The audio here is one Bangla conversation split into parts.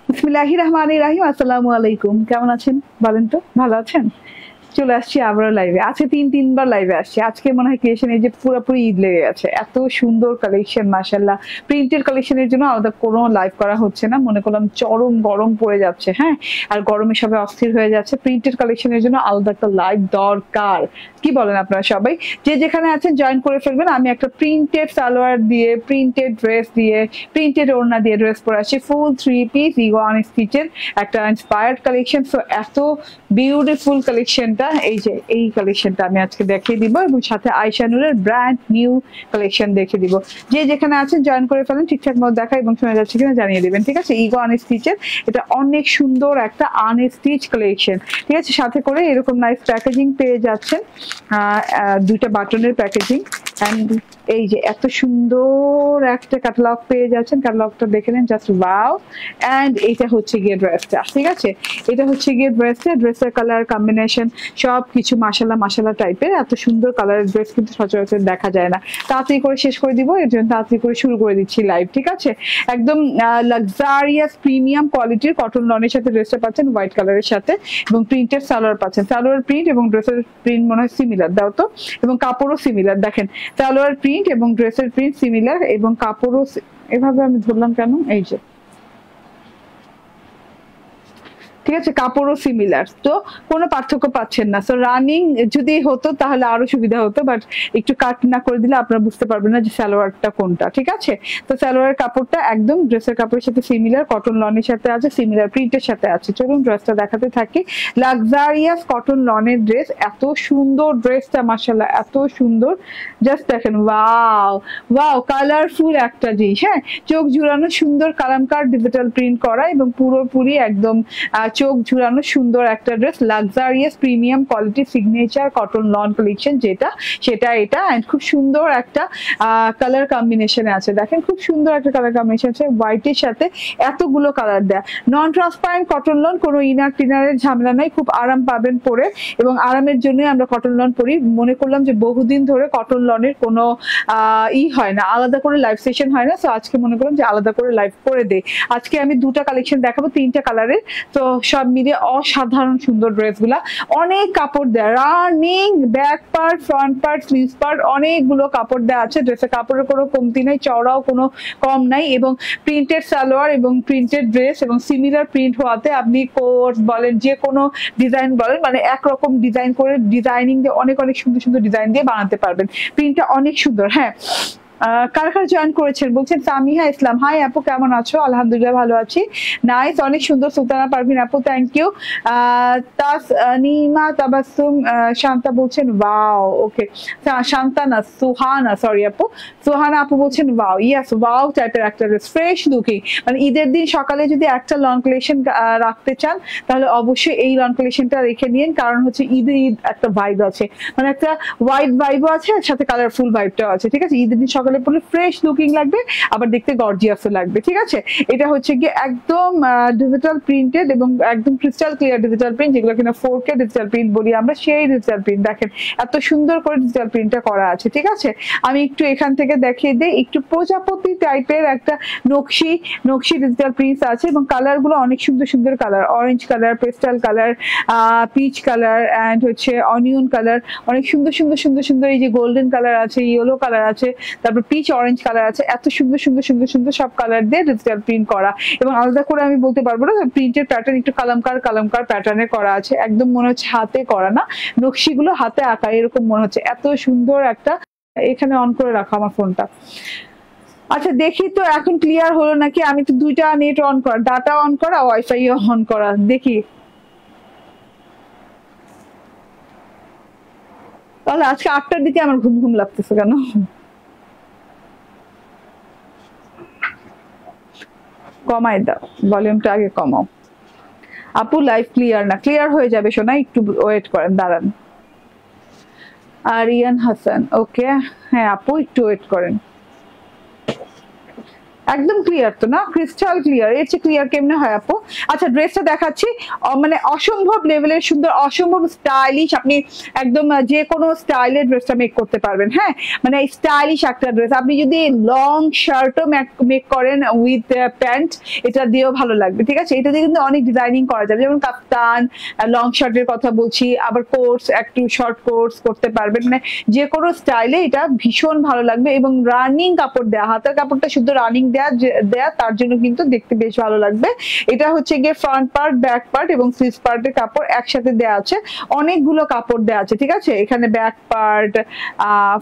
বিসমিল্লাহির রহমানির রহিম। আসসালামু আলাইকুম। কেমন আছেন বলেন তো? ভালো আছেন? চলে আসছি আবারও লাইভে। আজকে তিনবার লাইভে আসছি। আজকে মনে হয় ক্রিয়েশন এই যে পুরোপুরি ঈদ লেগে গেছে। এত সুন্দর কালেকশন মাশাআল্লাহ। প্রিন্টেড কালেকশনের জন্য আলাদা কোনো লাইভ করা হচ্ছে না। মনে করলাম চরম গরম পড়ে যাচ্ছে, হ্যাঁ? আর গরমে সবাই অস্থির হয়ে যাচ্ছে। প্রিন্টেড কালেকশনের জন্য আলাদা একটা লাইভ দরকার। কি বলেন আপনারা সবাই? যে যেখানে আছেন জয়েন করে ফেলবেন। আমি একটা প্রিন্টেড সালোয়ার দিয়ে, প্রিন্টেড ড্রেস দিয়ে, প্রিন্টেড ওড়না দিয়ে ড্রেস পরে আসছি। ফুল 3 পিস ইগো আনস্টিচের একটা ইন্সপায়ার্ড কালেকশন। সো এত বিউটিফুল কালেকশনটা, এই যে এই কালেকশনটা আমি আজকে দেখিয়ে দিব এবং সাথে আয়েশা নূরের ব্র্যান্ড নিউ কালেকশন দেখিয়ে দিব। যে যেখানে আছেন জয়েন করে ফেলেন, ঠিকঠাক মতো দেখা এবং শোনা যাচ্ছে কিনা জানিয়ে দিবেন, ঠিক আছে? ইগো আনস্টিচের এটা অনেক সুন্দর একটা আনস্টিচ কালেকশন, ঠিক আছে? সাথে করে এরকম নাইস প্যাকেজিং পেয়ে যাচ্ছেন, দুইটা বাটনের প্যাকেজিং। অ্যান্ড এই যে এত সুন্দর একটা ক্যাটালগ পেয়ে যাচ্ছেন, ক্যাটালগটা দেখে নেন, জাস্ট ওয়াও। অ্যান্ড এটা হচ্ছে গিয়ে ড্রেসটা, ঠিক আছে? এটা হচ্ছে গিয়ে ড্রেসটা, ড্রেসের কালার কম্বিনেশন সব কিছু মাশাআল্লাহ টাইপের। এত সুন্দর কালারের ড্রেস কিন্তু সচরাচর দেখা যায় না। তাড়াতাড়ি করে শেষ করে দিব, এর জন্য তাড়াতাড়ি করে শুরু করে দিচ্ছি লাইভ, ঠিক আছে? একদম লাক্সারিয়াস প্রিমিয়াম কোয়ালিটির কটন লনের সাথে ড্রেসটা পাচ্ছেন, হোয়াইট কালারের সাথে, এবং প্রিন্টেড সালোয়ার পাচ্ছেন। সালোয়ার প্রিন্ট এবং ড্রেসের প্রিন্ট মনে হয় সিমিলার, দাও তো, এবং কাপড়ও সিমিলার। দেখেন সালোয়ার প্রিন্ট এবং ড্রেসের প্রিন্ট সিমিলার এবং কাপড়ও এভাবে আমি ধরলাম কেন, এই যে, ঠিক আছে? কাপড়ও সিমিলার, তো কোনো পার্থক্য পাচ্ছেন না। সো রানিং যদি হতো তাহলে আরো সুবিধা হতো, বাট একটু কাট না করে দিলে আপনারা বুঝতে পারবেন না যে সালোয়ারটা কোনটা, ঠিক আছে? তো সালোয়ারের কাপড়টা একদম ড্রেসের কাপড়ের সাথে সিমিলার, কটন লনের সাথে আছে, সিমিলার প্রিন্টের সাথে আছে। চলুন ড্রেসটা দেখাতে থাকি। লাক্সারিয়াস কটন লনের ড্রেস, এত সুন্দর ড্রেসটা মাশাআল্লাহ, এত সুন্দর। জাস্ট দেখেন, ওয়াও ওয়াও, কালারফুল একটা জিনিস, হ্যাঁ? চোখ জুড়ানো সুন্দর কালামকার ডিজিটাল প্রিন্ট করা এবং পুরোপুরি একদম চোখ ঝুরানো সুন্দর একটা dress, luxurious premium quality signature cotton loan collection, যেটা সেটা এটা। এন্ড খুব সুন্দর একটা কালার কম্বিনেশনে আছে। দেখেন খুব সুন্দর একটা কালার কম্বিনেশন আছে, হোয়াইটের সাথে এতগুলো কালার দেয়া। নন ট্রান্সপারেন্ট কটন লন, কোনো ইনার টিনারের ঝামেলা নাই, খুব আরাম পাবেন পরে, এবং আরামের জন্যই আমরা কটন লন পরি। মনে করলাম যে বহুদিন ধরে কটন লনের কোনো হয় না, আলাদা করে লাইভ সেশন হয় না, তো আজকে মনে করলাম যে আলাদা করে লাইভ করে দেই। আজকে আমি দুটা কালেকশন দেখাবো, তিনটা কালারের। তো সব মিলিয়ে অসাধারণ সুন্দর ড্রেসগুলা, অনেক কাপড় দেয়া, running back part, front part, sleeves part, অনেকগুলো কাপড় দেওয়া আছে। ড্রেসের কাপড়ের কোনো কমতি নাই, চওড়াও কোনো কম নাই, এবং প্রিন্টেড সালোয়ার এবং প্রিন্টেড ড্রেস এবং সিমিলার প্রিন্ট হওয়াতে আপনি কোট বলেন, যে কোনো ডিজাইন বলেন, মানে একরকম ডিজাইন করে, ডিজাইনিং দিয়ে অনেক অনেক সুন্দর সুন্দর ডিজাইন দিয়ে বানাতে পারবেন। প্রিন্টটা অনেক সুন্দর, হ্যাঁ। কারা কারা জয়েন করেছেন বলছেন? সামিহা ইসলাম, হাই আপু, কেমন আছো? আলহামদুলিল্লাহ ভালো আছি। নাইস, অনেক সুন্দর। সুলতানা পারভিন আপু, থ্যাংক ইউ। তাসনিমা তাবাসসুম শান্তা বলছেন ওয়াও, ওকে। শান্তা না, সুহানা, সরি আপু, সুহানা আপু বলছেন ওয়াও, ইয়াস ওয়াও টাইপের একটা ড্রেস, ফ্রেশ লুকিং। মানে ঈদের দিন সকালে যদি একটা লং কালেকশন রাখতে চান তাহলে অবশ্যই এই লং কালেকশনটা রেখে নিন, কারণ হচ্ছে ঈদের ঈদ একটা ভাইব আছে, মানে একটা হোয়াইট ভাইবও আছে, সাথে কালারফুল ভাইবটাও আছে, ঠিক আছে? ঈদের দিন সকালে পরলে ফ্রেশ লুকিং লাগবে, আবার দেখতে গর্জিয়াসও লাগবে, ঠিক আছে? এটা হচ্ছে গিয়ে একদম ডিজিটাল প্রিন্টেড এবং একদম ক্রিস্টাল ক্লিয়ার ডিজিটাল প্রিন্ট, যেগুলো কিনা 4K ডিজিটাল প্রিন্ট বলি আমরা, সেই ডিজিটাল প্রিন্ট। দেখেন এত সুন্দর করে ডিজিটাল প্রিন্টটা করা আছে, ঠিক আছে? আমি একটু এখান থেকে দেখিয়ে দিই, একটু প্রজাপতি টাইপের একটা নকশি নকশি ডিজিটাল প্রিন্টস আছে, এবং কালার গুলো অনেক সুন্দর সুন্দর colour, orange colour, pastel colour, peach colour, and হচ্ছে অনিয়ন কালার, অনেক সুন্দর সুন্দর সুন্দর সুন্দর। এই যে গোল্ডেন কালার আছে, ইয়েলো কালার আছে, তারপর পিচ অরেঞ্জ কালার আছে, এত সুন্দর সুন্দর সুন্দর সুন্দর সব কালার দিয়ে ডিজিটাল প্রিন্ট করা। এবং আলাদা করে আমি বলতে পারবো না, প্রিন্টের প্যাটার্ন একটু কালামকার প্যাটার্নে করা আছে, একদম মনে হচ্ছে হাতে করা না, নকশিগুলো হাতে আঁকা এরকম মনে হচ্ছে। এত সুন্দর একটা, এখানে অন করে রাখো আমার ফোনটা। আচ্ছা দেখি তো এখন ক্লিয়ার হলো নাকি। আমি তো দুইটা নেট অন করা, ডাটা অন করা, ওয়াইফাই অন করা, দেখি। তাহলে আজকে 8টার দিকে আমার ঘুম ঘুম লাগতেছে কেন? কমাই দাও, ভলিউমটা আগে কমাও। আপু লাইভ ক্লিয়ার না, ক্লিয়ার হয়ে যাবে শোনা, একটু ওয়েট করেন, দাঁড়ান। আরিয়ান হাসান, ওকে, হ্যাঁ আপু একটু ওয়েট করেন। একদম ক্লিয়ার তো না, ক্রিস্টাল ক্লিয়ার, এর চেয়ে ক্লিয়ার কেমনে হয় আপু? আচ্ছা ড্রেসটা দেখাচ্ছি, মানে অসম্ভব লেভেলের সুন্দর, অসম্ভব স্টাইলিশ, আপনি একদম যে কোনো স্টাইলের ড্রেসটা মেক করতে পারবেন। হ্যাঁ, মানে স্টাইলিশ একটা ড্রেস, আপনি যদি লং শার্টও মেক করেন উইথ প্যান্ট, এটা দিয়েও ভালো লাগবে। ঠিক আছে, এটা দিয়ে কিন্তু অনেক ডিজাইনিং করা যাবে, যেমন কাপ্তান, লং শার্টের কথা বলছি, আবার কোর্স, একটু শর্ট কোর্স করতে পারবেন, মানে যে কোনো স্টাইলে এটা ভীষণ ভালো লাগবে। এবং রানিং কাপড় দেয়া, হাতের কাপড়টা শুধু রানিং দেয়া, তার জন্য কিন্তু দেখতে বেশ ভালো লাগবে। এটা হচ্ছে গিয়ে ফ্রন্ট পার্ট, ব্যাক পার্ট এবং স্লিভ পার্টের কাপড় একসাথে দেয়া আছে, অনেকগুলো কাপড় দেয়া আছে। ঠিক আছে, এখানে back part,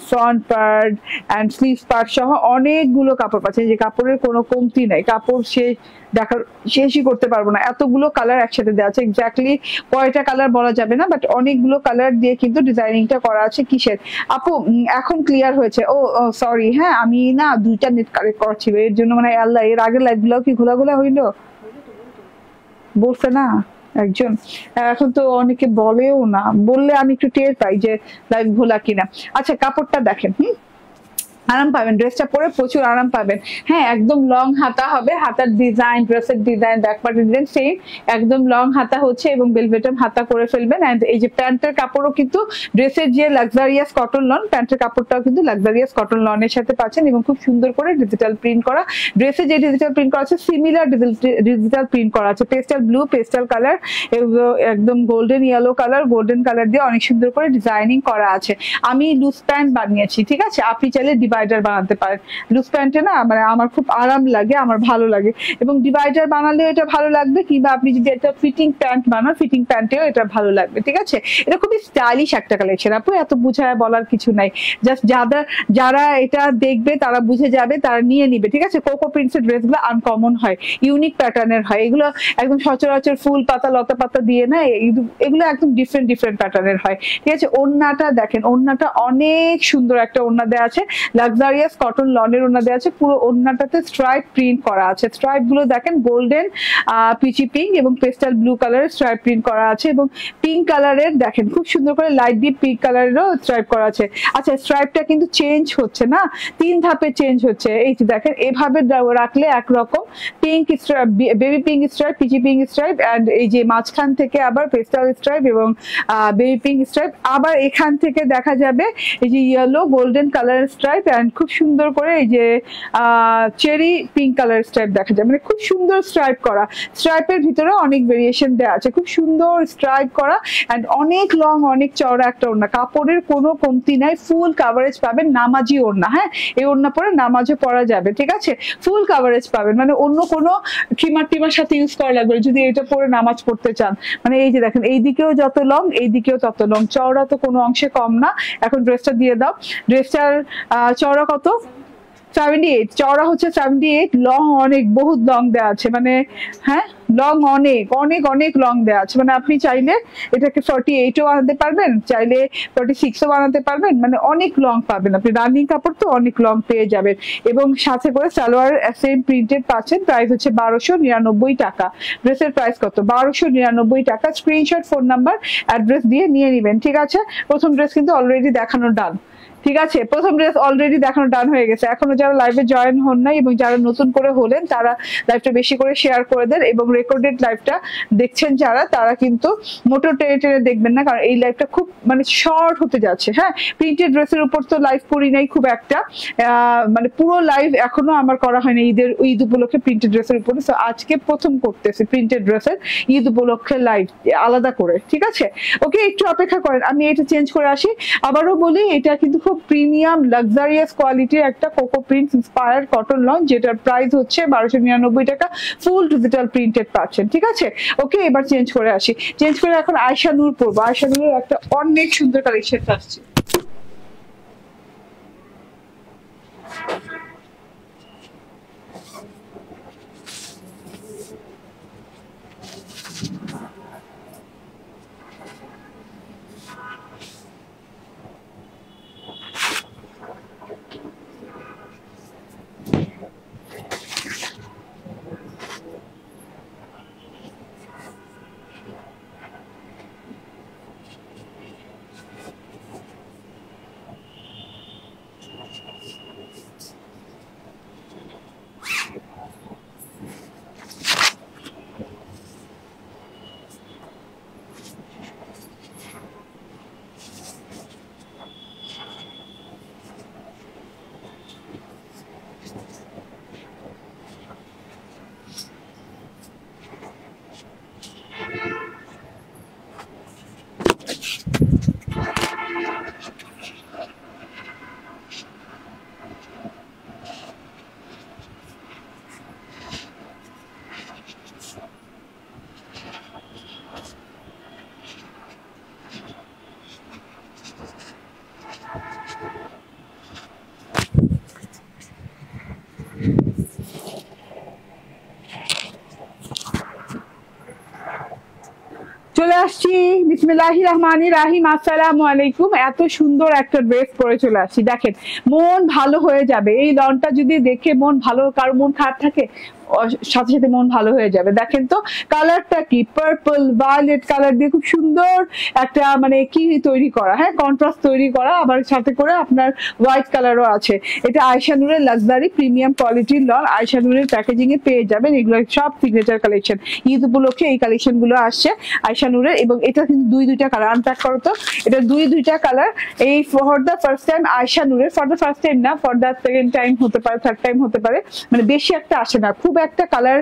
front part and sleeve part সহ অনেকগুলো কাপড় পাচ্ছে, যে কাপড়ের কোনো কমতি নাই, কাপড় শেষই করতে পারবো না, এতগুলো কালার একসাথে দেওয়া আছে। এক্স্যাক্টলি কয়টা কালার বলা যাবে না, বাট অনেকগুলো কালার দিয়ে কিন্তু ডিজাইনিংটা করা আছে। কিসের আপু এখন ক্লিয়ার হয়েছে? ও সরি, হ্যাঁ আমি না দুইটা নেট কানেক্ট করছিল, এর জন্য মানে আল্লাহ, এর আগের লাইভ গুলো কি ঘোলাঘোলা হইলো বলছে না একজন, এখন তো অনেকে বলেও না, বললে আমি একটু টের পাই যে লাইভ ঘোলা কিনা। আচ্ছা কাপড়টা দেখেন, আরাম পাবেন, ড্রেসটা পরে প্রচুর আরাম পাবেন। হ্যাঁ, একদম লং হাতা হবে, হাতার ডিজাইন, ড্রেসের ডিজাইন, ব্যাকপার্টের ডিজাইন সেম, একদম লং হাতা হচ্ছে এবং বেলভেটম হাতা করে ফেলবেন। এন্ড এই যে প্যান্টের কাপড়ও কিন্তু ড্রেসের যে লাক্সারিয়াস কটন লন, প্যান্টের কাপড়টাও কিন্তু লাক্সারিয়াস কটন লনের সাথে পাচ্ছেন এবং খুব সুন্দর করে ডিজিটাল প্রিন্ট করা। ড্রেসে যে ডিজিটাল প্রিন্ট করা আছে সিমিলার ডিজিটাল প্রিন্ট করা আছে, পেস্টাল ব্লু, পেস্টাল কালার, একদম golden yellow colour, golden colour দিয়ে অনেক সুন্দর করে ডিজাইনিং করা আছে। আমি লুজ প্যান্ট বানিয়েছি, ঠিক আছে, আপনি চাইলে ডিভাইডার বানাতে পারেন। লুজ প্যান্টে না মানে আমার খুব আরাম লাগে, আমার ভালো লাগে, এবং ডিভাইডার বানালেও এটা ভালো লাগবে, কিংবা আপনি যদি একটা ফিটিং প্যান্ট বানান, ফিটিং প্যান্টেও এটা ভালো লাগবে। ঠিক আছে, এটা খুবই স্টাইলিশ একটা কালেকশন আপু, এত বুঝায় বলার কিছু নাই, জাস্ট যারা এটা দেখবে তারা বুঝে যাবে, তারা নিয়ে নিবে। ঠিক আছে, কোকো প্রিন্টসের ড্রেসগুলো আনকমন হয়, ইউনিক প্যাটার্নের হয়, এগুলো একদম সচরাচর ফুল পাতা লতা পাতা দিয়ে না, এগুলো একদম ডিফারেন্ট প্যাটার্নের হয়। ঠিক আছে, ওড়নাটা দেখেন, ওড়নাটা অনেক সুন্দর একটা ওড়না দেওয়া আছে, লাক্সারিয়াস কটন লনের ওড়না দেওয়া আছে, পুরো ওড়নাটাতে স্ট্রাইপ প্রিন্ট করা আছে, স্ট্রাইপ গুলো দেখেন গোল্ডেন, পিচি পিঙ্ক এবং পেস্টাল ব্লু কালারের স্ট্রাইপ প্রিন্ট করা আছে, এবং পিঙ্ক কালারের দেখেন খুব সুন্দর করে লাইট ডিপ পিঙ্ক কালারেরও স্ট্রাইপ করা আছে। আচ্ছা স্ট্রাইপটা কিন্তু চেঞ্জ হচ্ছে না, 3 ধাপে চেঞ্জ হচ্ছে, এই যে দেখেন এভাবে রাখলে একরকম pink stripe, baby pink stripe, peachy pink stripe, and এই যে মাঝখান থেকে আবার পেস্টাল স্ট্রাইপ এবং বেবি পিঙ্ক স্ট্রাইপ, আবার এখান থেকে দেখা যাবে এই যে yellow golden colour stripe, and খুব সুন্দর করে এই যে চেরি পিঙ্ক কালার স্ট্রাইপ দেখা যায়, মানে খুব সুন্দর স্ট্রাইপ করা, স্ট্রাইপের ভিতরে অনেক ভেরিয়েশন দেওয়া আছে, খুব সুন্দর স্ট্রাইপ করা, এন্ড অনেক লং, অনেক চওড়া একটা ওড়না, কাপড়ের কোনো কমতি নাই, ফুল কাভারেজ পাবেন, নামাজি ওড়না। হ্যাঁ, এই ওড়না পরে নামাজও পরা যাবে। ঠিক আছে, ফুল কাভারেজ পাবেন, মানে অন্য কোনো ট্রিমার সাথে ইউজ করা লাগবে যদি এটা পরে নামাজ পড়তে চান। মানে এই যে দেখেন এই দিকেও যত লং, এই দিকেও তত লং, চওড়া তো কোনো অংশে কম না। এখন ড্রেসটা দিয়ে দাও, ড্রেসটার চওড়া কত? 78, চওড়া হচ্ছে 78, লং অনেক, বহুত লং দেওয়া আছে, মানে হ্যাঁ লং অনেক অনেক অনেক লং দেওয়া আছে, মানে আপনি চাইলে এটাকে 48ও বানাতে পারবেন, চাইলে 46ও বানাতে পারবেন, মানে অনেক লং পাবেন আপনি, রানিং কাপড় তো অনেক লং পেয়ে যাবেন। এবং সাথে করে সালোয়ার সেম প্রিন্টেড পাচ্ছেন, প্রাইস হচ্ছে 1299 টাকা। ড্রেসের প্রাইস কত? 1299 টাকা। স্ক্রিনশট, ফোন নাম্বার, অ্যাড্রেস দিয়ে নিয়ে নেবেন। ঠিক আছে, প্রথম ড্রেস কিন্তু অলরেডি দেখানো ডান। ঠিক আছে, প্রথম ড্রেস অলরেডি দেখানো ডান হয়ে গেছে। এখনো যারা লাইভে জয়েন হন নাই এবং যারা নতুন করে হলেন, তারা লাইভটা বেশি করে শেয়ার করে দেন, এবং রেকর্ডেড লাইভটা দেখছেন যারা, তারা কিন্তু মোটর টেনে টেনে দেখবেন না, কারণ এই লাইভটা খুব মানে শর্ট হতে যাচ্ছে। হ্যাঁ, প্রিন্টেড ড্রেসের উপর তো লাইভ করি নাই খুব একটা, মানে পুরো লাইভ এখনো আমার করা হয়নি ঈদ উপলক্ষে প্রিন্টেড ড্রেসের উপরে, তো আজকে প্রথম করতেছি প্রিন্টেড ড্রেসের ঈদ উপলক্ষে লাইভ আলাদা করে। ঠিক আছে, ওকে একটু অপেক্ষা করেন, আমি এটা চেঞ্জ করে আসি। আবারও বলি, এটা কিন্তু খুব প্রিমিয়াম লাক্সারিয়াস কোয়ালিটির একটা cocoa print inspired cotton loan, যেটার প্রাইস হচ্ছে 1299 টাকা, ফুল ডিজিটাল প্রিন্টেড পাচ্ছেন। ঠিক আছে, ওকে এবার চেঞ্জ করে আসি, চেঞ্জ করে এখন আয়শা নূর পরবো। আয়শা নূরের একটা অনেক সুন্দর কালেকশন আসছে। আসছি বিসমিল্লাহির রহমানির রহিম। আসসালামু আলাইকুম। এত সুন্দর একটা ড্রেস পরে চলে আসছি, দেখেন মন ভালো হয়ে যাবে। এই লনটা যদি দেখে মন ভালো, কারো মন খারাপ থাকে সাথে সাথে মন ভালো হয়ে যাবে। দেখেন তো কালারটা কি, পার্পল ভায়োলেট কালার দিয়ে খুব সুন্দর একটা মানে কি তৈরি করা, হ্যাঁ কন্ট্রাস্ট তৈরি করা, আবার সাথে করে আপনার হোয়াইট কালারও আছে। এটা আয়শা নূরের লাক্সারি প্রিমিয়াম কোয়ালিটির লন, আয়শা নূরের প্যাকেজিং এ পেয়ে যাবেন। এগুলো সব সিগনেচার কালেকশন, ঈদ উপলক্ষে এই কালেকশন গুলো আসছে আয়শা নূরের। এবং এটা কিন্তু দুইটা কালার, আনপ্যাক করো তো, এটা দুইটা কালার। এই for the first time Ayesha নূরের, ফর দ্য ফার্স্ট টাইম না, ফর দ্য সেকেন্ড টাইম হতে পারে, থার্ড টাইম হতে পারে, মানে বেশি একটা আসে না, খুব একটা কালার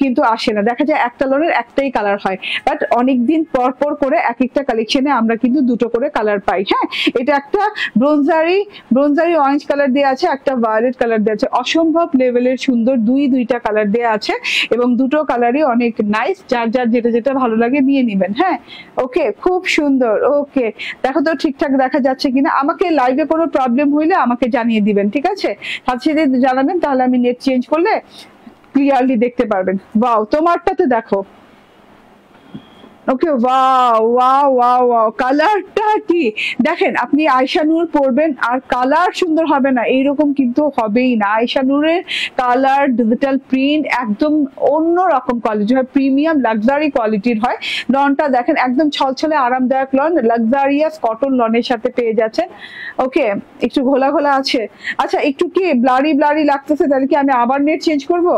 কিন্তু আসে না। দেখা যায় একটা লনের একটাই কালার হয়, বাট অনেকদিন পর পর করে এক একটা কালেকশনে আমরা কিন্তু দুটো করে কালার পাই। হ্যাঁ, এটা একটা ব্রোঞ্জারি অরেঞ্জ কালার দেওয়া আছে, একটা ভায়োলেট কালার দেওয়া আছে, অসম্ভব লেভেলের সুন্দর দুইটা কালার দেওয়া আছে এবং দুটো কালারই অনেক নাইস। যার যার যেটা ভালো লাগে নিয়ে নিবেন। হ্যাঁ, ওকে, খুব সুন্দর। ওকে, দেখো তো ঠিকঠাক দেখা যাচ্ছে কিনা। আমাকে লাইভে কোনো প্রবলেম হইলে আমাকে জানিয়ে দিবেন, ঠিক আছে? সাথে সাথে জানাবেন, তাহলে আমি নেট চেঞ্জ করলে ক্লিয়ারলি দেখতে পারবেন। ওয়াও, তোমারটাতে দেখো। ওকে, ওয়াও ওয়াও ওয়াও ওয়াও, কালারটা কি দেখেন। আপনি আয়শা নূর পরবেন আর কালার সুন্দর হবে না, এইরকম কিন্তু হবেই না। আয়শা নূরের কালার ডিজিটাল প্রিন্ট একদম অন্য রকম কোয়ালিটি হয়, প্রিমিয়াম লাক্সারি কোয়ালিটির হয়। লনটা দেখেন একদম ছলছলে আরামদায়ক লন, লাক্সারিয়াস কটন লনের সাথে পেয়ে যাচ্ছেন। ওকে, একটু ঘোলা ঘোলা আছে। আচ্ছা, একটু কি ব্লারি লাগতেছে, তাহলে কি আমি আবার নেট চেঞ্জ করবো?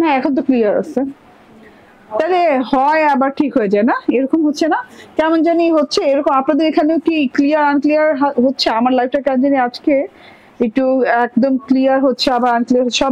না, এখন তো ক্লিয়ার আছে। তাহলে হয় আবার ঠিক হয়ে যায় না, এরকম হচ্ছে না, কেমন জানি হচ্ছে এরকম। আপনাদের এখানেও কি ক্লিয়ার আনক্লিয়ার হচ্ছে? আমার লাইফটা কেমন জানি আজকে একটু একদম ক্লিয়ার হচ্ছে, আবার আনক্লিয়ার হচ্ছে।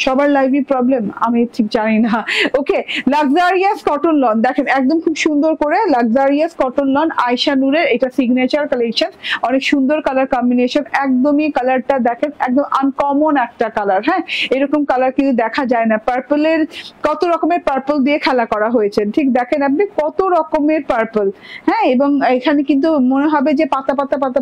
সবার লাইভই প্রবলেম, আমি ঠিক জানি না। ওকে, লাক্সারিয়াস কটন লন দেখেন একদম খুব সুন্দর করে, লাক্সারিয়াস কটন লন আয়শা নূরের, এটা সিগনেচার কালেকশন, অনেক সুন্দর কালার কম্বিনেশন। একদমই কালারটা দেখেন একদম আনকমন একটা কালার। হ্যাঁ, এরকম কালার কিন্তু দেখা যায় না। পার্পলের কত রকমের পার্পল দিয়ে খেলা করা হয়েছে, ঠিক দেখেন আপনি কত রকমের পার্পল। হ্যাঁ, এবং এখানে কিন্তু মনে হবে যে পাতা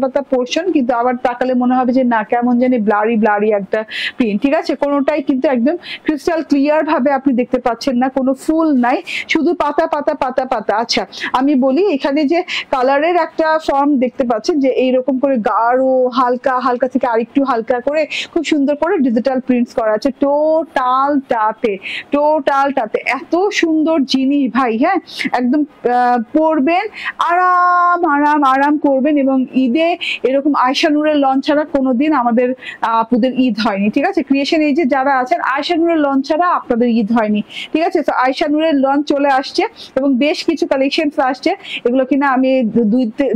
পাতা পোর্শন, কিন্তু আবার তাকালে মনে হবে যে না, কেমন জানি ব্লারি একটা প্রিন্ট। ঠিক আছে, কোনোটাই কিন্তু একদম ক্রিস্টাল ক্লিয়ার ভাবে আপনি দেখতে পাচ্ছেন না, কোনো ফুল নাই, শুধু পাতা। আচ্ছা, আমি বলি এখানে যে কালারের একটা ফর্ম দেখতে পাচ্ছেন, যে এইরকম করে গাঢ় হালকা থেকে আরেকটু হালকা করে খুব সুন্দর করে ডিজিটাল প্রিন্টস করা আছে টোটালটাতে। এত সুন্দর জিনিস ভাই। হ্যাঁ, একদম পরবেন, আরাম করবেন। এবং ঈদে এরকম আয়শা নূরের লন ছাড়া কোনোদিন আমাদের আপুদের ঈদ হয়নি। ঠিক আছে, ক্রিয়েশন এই যে যারা আছেন, আয়শা নূরের লন ছাড়া আপনাদের ঈদ হয়নি। ঠিক আছে, তো আয়শা নূরের লন চলে আসছে এবং বেশ কিছু কালেকশন আসছে। এগুলো কিনা আমি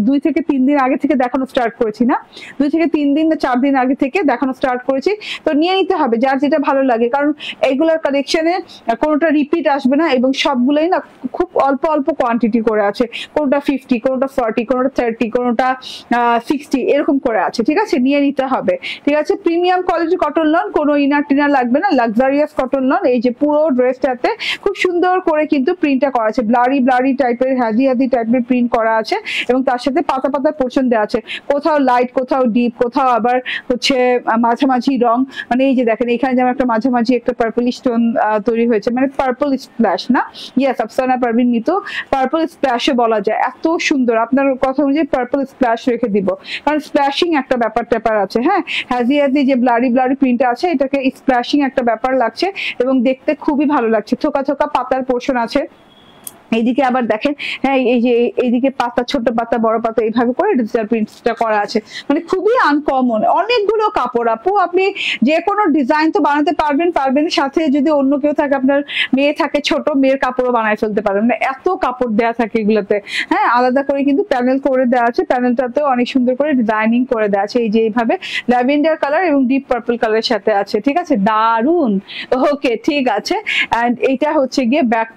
2 থেকে 3 দিন আগে থেকে দেখানো স্টার্ট করেছি, না 2 থেকে 3 দিন না 4 দিন আগে থেকে দেখানো স্টার্ট করেছি। তো নিয়ে নিতে হবে যার যেটা ভালো লাগে, কারণ এগুলার কালেকশনে কোনোটা রিপিট আসবে না এবং সবগুলোই না খুব অল্প কোয়ান্টিটি করে আছে। কোনোটা 50, কোনোটা 40, কোনোটা 30, কোনোটা 60 এরকম করে আছে। ঠিক আছে, নিয়ে নিতে হবে। ঠিক আছে, প্রিমিয়াম কোয়ালিটি কটন লন, কোনো ইনার টিনার লাগবে না, লাক্সারিয়াস কটন লন। এই যে পুরো ড্রেসটাতে খুব সুন্দর করে কিন্তু প্রিন্টটা করা আছে, ব্লারি টাইপের হাজি টাইপের প্রিন্ট করা আছে এবং তার সাথে পাতা পোর্শন দেওয়া আছে, কোথাও লাইট, কোথাও ডিপ, কোথাও আবার হচ্ছে মাঝামাঝি রং। মানে এই যে দেখেন এখানে যেমন একটা মাঝামাঝি একটা পার্পল স্টোন তৈরি হয়েছে, মানে পার্পল স্প্ল্যাশ না, ইয়েস আফসানা পারভিন মিতু, পার্পল স্প্ল্যাশও বলা যায়। এত সুন্দর, আপনার কথা অনুযায়ী পার্পল স্প্ল্যাশ রেখে দিব, কারণ স্প্ল্যাশিং একটা ব্যাপার আছে। হ্যাঁ, হাজি যে ব্লারি প্রিন্টটা আছে, এটাকে স্প্ল্যাশিং একটা ব্যাপার লাগছে এবং দেখতে খুবই ভালো লাগছে। থোকা পাতার পোর্শন আছে। এইদিকে আবার দেখেন, হ্যাঁ এই যে এইদিকে পাতা, ছোট পাতা, বড় পাতা, এইভাবে করে ডিজিটাল প্রিন্টটা করা আছে, মানে খুবই আনকমন। অনেকগুলো কাপড় আপু, আপনি যে কোনো ডিজাইন তো বানাতে পারবেন, সাথে যদি অন্য কেউ থাকে, আপনার মেয়ে থাকে ছোট, মেয়ের কাপড়ও বানায় ফেলতে পারবেন। না, এত কাপড় দেওয়া থাকে এগুলোতে। হ্যাঁ, আলাদা করে কিন্তু প্যানেল করে দেওয়া আছে, প্যানেলটাতেও অনেক সুন্দর করে ডিজাইনিং করে দেওয়া আছে। এই যে এইভাবে ল্যাভেন্ডার কালার এবং ডিপ পার্পল কালারের সাথে আছে। ঠিক আছে, দারুন। ওকে, ঠিক আছে। এন্ড এইটা হচ্ছে গিয়ে ব্যাক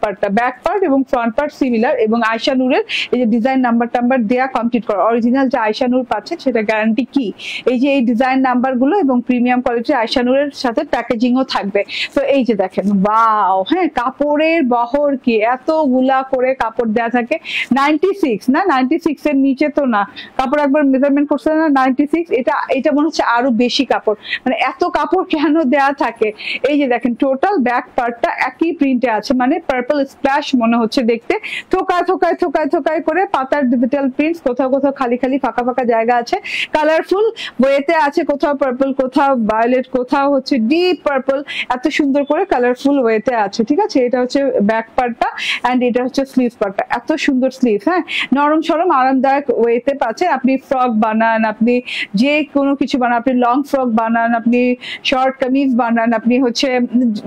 পার্ট এবং ফ্রন্ট ফ্রন্ট পার্ট সিমিলার এবং আয়শা নূরের এই যে ডিজাইন নাম্বার টাম্বার দেয়া কমপ্লিট করা অরিজিনাল যে আয়শা নূর পাচ্ছে সেটা গ্যারান্টি কি এই যে এই ডিজাইন নাম্বার গুলো এবং প্রিমিয়াম কোয়ালিটির আয়শা নূরের সাথে প্যাকেজিংও থাকবে। তো এই যে দেখেন ওয়াও, হ্যাঁ কাপড়ের বহর কি এতগুলা করে কাপড় দেয়া থাকে। 96 না, 96 এর নিচে তো না, কাপড় একবার মেজারমেন্ট করছে না 96, এটা মনে হচ্ছে আরো বেশি কাপড়, মানে এত কাপড় কেন দেয়া থাকে। এই যে দেখেন টোটাল ব্যাক পার্টটা একই প্রিন্টে আছে, মানে পার্পল স্প্ল্যাশ মনে হচ্ছে দেখতে, থোকায় থোকায় থোকায় থোকায় করে পাতার ডিজিটাল প্রিন্টস, কোথাও কোথাও খালি খালি ফাঁকা ফাঁকা জায়গা আছে, কালারফুল ওয়েতে আছে, কোথাও পার্পল, কোথাও ভায়োলেট, কোথাও হচ্ছে ডিপ পার্পল, এত সুন্দর করে কালারফুল ওয়েতে আছে। ঠিক আছে, এটা হচ্ছে ব্যাক পার্টটা এন্ড এটা হচ্ছে স্লিভ পার্টটা, এত সুন্দর স্লিভ, হ্যাঁ নরম সরম আরামদায়ক ওয়েতে পাচ্ছেন। আপনি ফ্রক বানান, আপনি যে কোনো কিছু বানান, আপনি লং ফ্রক বানান, আপনি শর্ট কামিজ বানান, আপনি হচ্ছে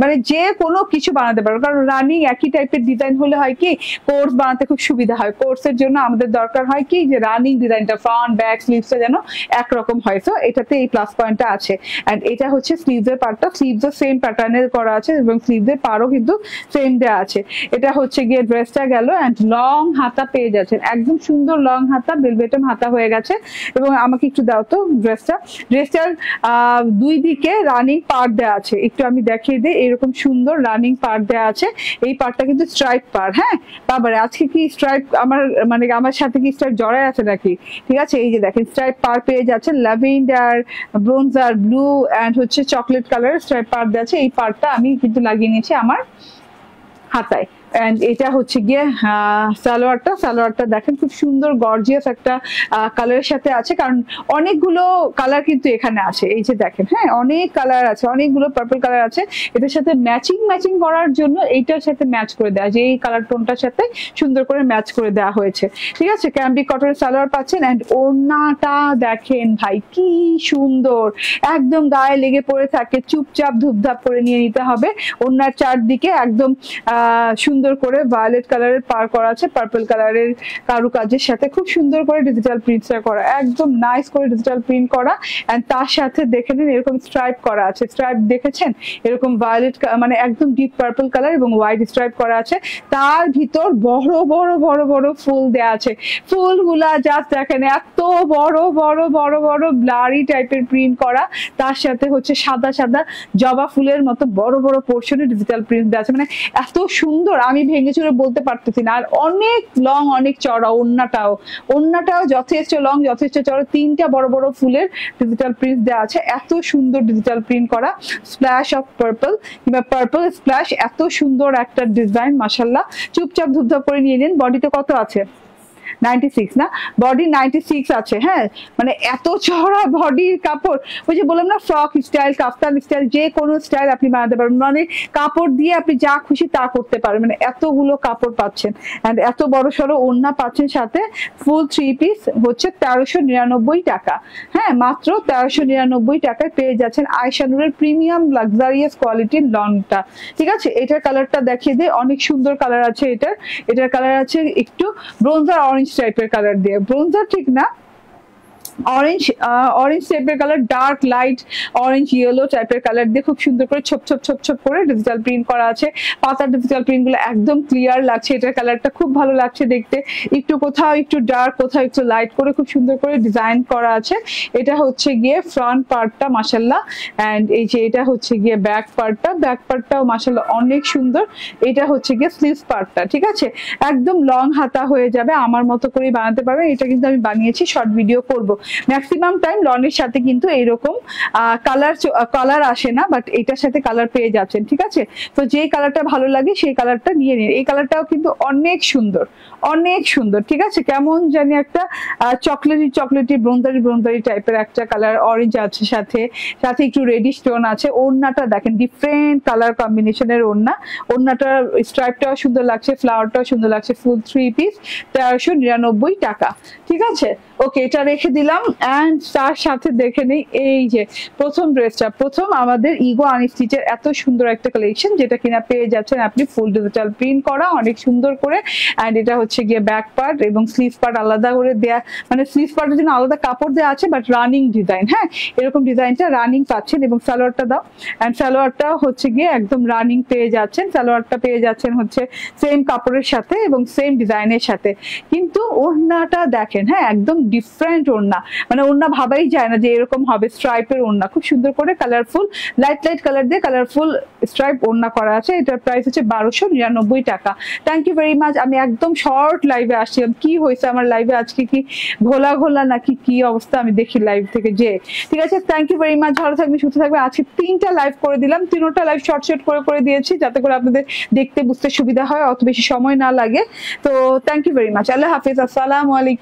মানে যে কোনো কিছু বানাতে পারবেন, কারণ রানিং একই টাইপের ডিজাইন হলে হয় কি কোর্স বানাতে খুব সুবিধা হয়। কোর্সের জন্য আমাদের দরকার হয় কি যে রানিং ডিজাইনটা ফ্রন্ট ব্যাক স্লিভসটা যেন একরকম হয়। তো এটাতে এই প্লাস পয়েন্টটা আছে। এন্ড এটা হচ্ছে স্লিভসের পার্টটা, স্লিভসও সেম প্যাটার্নের করা আছে এবং স্লিভসের পারও কিন্তু সেম দেওয়া আছে। এটা হচ্ছে গিয়ে ড্রেসটা গেল এন্ড লং হাতা পেয়ে যাচ্ছেন, একদম সুন্দর লং হাতা, বেলভেটম হাতা হয়ে গেছে। এবং আমাকে একটু দাও তো ড্রেসটার দুই দিকে রানিং পার্ট দেওয়া আছে, একটু আমি দেখিয়ে দিই, এরকম সুন্দর রানিং পার্ট দেওয়া আছে। এই পার্টটা কিন্তু স্ট্রাইপ পার্ট, হ্যাঁ বাবারে আজকে কি স্ট্রাইপ আমার সাথে কি স্ট্রাইপ জড়ায় আছে নাকি। ঠিক আছে, এই যে দেখেন স্ট্রাইপ পার্ট পেয়ে যাচ্ছে, ল্যাভেন্ডার, ব্রোঞ্জার, ব্লু এন্ড হচ্ছে চকলেট কালার স্ট্রাইপ পার্ট দেওয়া আছে। এই পার্টটা আমি কিন্তু লাগিয়ে নিয়েছি আমার হাতায়। এন্ড এটা হচ্ছে গিয়ে সালোয়ারটা দেখেন খুব সুন্দর গর্জিয়াস একটা কালারের সাথে আছে, কারণ অনেকগুলো কালার কিন্তু এখানে আছে। এই যে দেখেন, হ্যাঁ অনেক কালার আছে, অনেকগুলো পার্পল কালার আছে, এটার সাথে ম্যাচিং করার জন্য এইটার সাথে ম্যাচ করে দেওয়া, যে এই কালার টোনটার সাথে সুন্দর করে ম্যাচ করে দেওয়া হয়েছে। ঠিক আছে, ক্যাম্ব্রিক কটনের সালোয়ার পাচ্ছেন এন্ড ওড়নাটা দেখেন ভাই কি সুন্দর, একদম গায়ে লেগে পড়ে থাকে, চুপচাপ ধুপধাপ করে নিয়ে নিতে হবে। ওড়নার চারদিকে একদম সুন্দর করে ভায়োলেট কালারের পার করা আছে, পার্পল কালারের কারুকাজের সাথে খুব সুন্দর করে ডিজিটাল প্রিন্টটা করা, একদম নাইস করে ডিজিটাল প্রিন্ট করা। এন্ড তার সাথে দেখে নিন এরকম স্ট্রাইপ করা আছে, স্ট্রাইপ দেখেছেন এরকম ভায়োলেট মানে একদম ডিপ পার্পল কালার এবং হোয়াইট স্ট্রাইপ করা আছে, তার ভিতর বড় বড় বড় বড় ফুল দেয়া আছে। ফুলগুলা জাস্ট দেখেন এত বড় বড় বড় বড় ব্লারি টাইপের প্রিন্ট করা, তার সাথে হচ্ছে সাদা সাদা জবা ফুলের মতো বড় বড় পোর্শনে ডিজিটাল প্রিন্ট দেওয়া আছে, মানে এত সুন্দর আমি ভেঙে চুরে বলতে পারতেছি না। আর অনেক লং, অনেক চড়া, ওড়নাটাও যথেষ্ট লং, যথেষ্ট চড়া, তিনটা বড় বড় ফুলের ডিজিটাল প্রিন্ট দেওয়া আছে, এত সুন্দর ডিজিটাল প্রিন্ট করা, স্প্ল্যাশ অফ পার্পল কিংবা পার্পল স্প্ল্যাশ, এত সুন্দর একটা ডিজাইন মাশাআল্লাহ। চুপচাপ ধুপধাপ করে নিয়ে নিন। বডিতে কত আছে? 96 না, বডি 96 আছে, হ্যাঁ মানে এত চড়া বডির কাপড়, ওই যে বললাম না ফ্রক স্টাইল, কাফতান স্টাইল, যে কোনো স্টাইল আপনি বানাতে পারবেন, মানে কাপড় দিয়ে আপনি যা খুশি তা করতে পারবেন, মানে এতগুলো কাপড় পাচ্ছেন এন্ড এত বড় সড়ো ওড়না পাচ্ছেন, সাথে ফুল 3 পিস হচ্ছে 1399 টাকা, হ্যাঁ মাত্র 1399 টাকায় পেয়ে যাচ্ছেন আয়শা নূরের প্রিমিয়াম লাক্সারিয়াস কোয়ালিটির লংটা। ঠিক আছে, এটার কালারটা দেখিয়ে দিই, অনেক সুন্দর কালার আছে এটার কালার আছে একটু ব্রোঞ্জার অরেঞ্জ টাইপের কালার দিয়ে, ব্রোঞ্জার ঠিক না, অরেঞ্জ টাইপের colour, dark light orange yellow টাইপের কালার দিয়ে খুব সুন্দর করে ছোপ ছোপ ছোপ ছোপ করে ডিজিটাল প্রিন্ট করা আছে। পাতার ডিজিটাল প্রিন্ট গুলো একদম ক্লিয়ার লাগছে, এটার কালারটা খুব ভালো লাগছে দেখতে, একটু কোথাও একটু ডার্ক, কোথাও একটু লাইট করে খুব সুন্দর করে ডিজাইন করা আছে। এটা হচ্ছে গিয়ে ফ্রন্ট পার্টটা মাশাআল্লাহ, এন্ড এই যে এটা হচ্ছে গিয়ে ব্যাক পার্টটাও মাশাআল্লাহ অনেক সুন্দর। এটা হচ্ছে গিয়ে স্লিভস পার্টটা, ঠিক আছে একদম লং হাতা হয়ে যাবে, আমার মতো করে বানাতে পারবেন। এটা কিন্তু আমি বানিয়েছি, শর্ট ভিডিও করব। ম্যাক্সিমাম টাইম লনের সাথে কিন্তু এইরকম কালার আসে না, বাট এটার সাথে কালার পেয়ে যাচ্ছেন। ঠিক আছে, তো যেই কালারটা ভালো লাগে সেই কালারটা নিয়ে নিন। এই কালারটাও কিন্তু অনেক সুন্দর, অনেক সুন্দর। ঠিক আছে, কেমন জানি একটা চকলেটি ব্রোঞ্জারি টাইপের একটা কালার, অরেঞ্জ আছে, সাথে একটু রেডিশ টোন আছে। ওড়নাটা দেখেন ডিফারেন্ট কালার কম্বিনেশনের ওড়নাটার স্ট্রাইপটাও সুন্দর লাগছে, ফ্লাওয়ারটাও সুন্দর লাগছে। ফুল 3 পিস 1399 টাকা। ঠিক আছে, ওকে, এটা রেখে দিলাম। এন্ড তার সাথে দেখে নেই এই যে প্রথম ড্রেসটা, প্রথম আমাদের ইগো আনস্টিচের এত সুন্দর একটা কালেকশন, যেটা কিনা পেয়ে যাচ্ছেন আপনি ফুল ডিজিটাল প্রিন্ট করা অনেক সুন্দর করে। এন্ড এটা হচ্ছে গিয়ে ব্যাক পার্ট এবং স্লিভ পার্ট আলাদা করে দেয়া, মানে স্লিভ পার্টের জন্য আলাদা কাপড় দেওয়া আছে, বাট রানিং ডিজাইন। হ্যাঁ, এরকম ডিজাইনটা রানিং পাচ্ছেন। এবং সালোয়ারটা দাও, এন্ড সালোয়ারটা হচ্ছে গিয়ে একদম রানিং পেয়ে যাচ্ছেন। সালোয়ারটা পেয়ে যাচ্ছেন হচ্ছে সেম কাপড়ের সাথে এবং সেম ডিজাইনের সাথে। কিন্তু ওড়নাটা দেখেন, হ্যাঁ একদম ডিফারেন্ট ওড়না, মানে ওড়না ভাবাই যায় না যে এরকম হবে। স্ট্রাইপের ওড়না, খুব সুন্দর করে কালারফুল লাইট লাইট কালার দিয়ে কালারফুল স্ট্রাইপ ওড়না করা আছে। এটার প্রাইস হচ্ছে 1299 টাকা। Thank you very much. আমি একদম শর্ট লাইভে আসছিলাম, কি হয়েছে আমার লাইভে আজকে, কি ঘোলা ঘোলা নাকি কি অবস্থা আমি দেখি লাইভ থেকে যে। ঠিক আছে, থ্যাংক ইউ ভেরি মাচ, ভালো থাকবেন সুস্থ থাকবেন। আজকে 3টা লাইভ করে দিলাম, 3টা লাইভ শর্ট শর্ট করে দিয়েছি যাতে করে আপনাদের দেখতে বুঝতে সুবিধা হয়, অত বেশি সময় না লাগে। তো থ্যাংক ইউ ভেরি মাচ, আল্লাহ হাফিজ, আসসালামু আলাইকুম।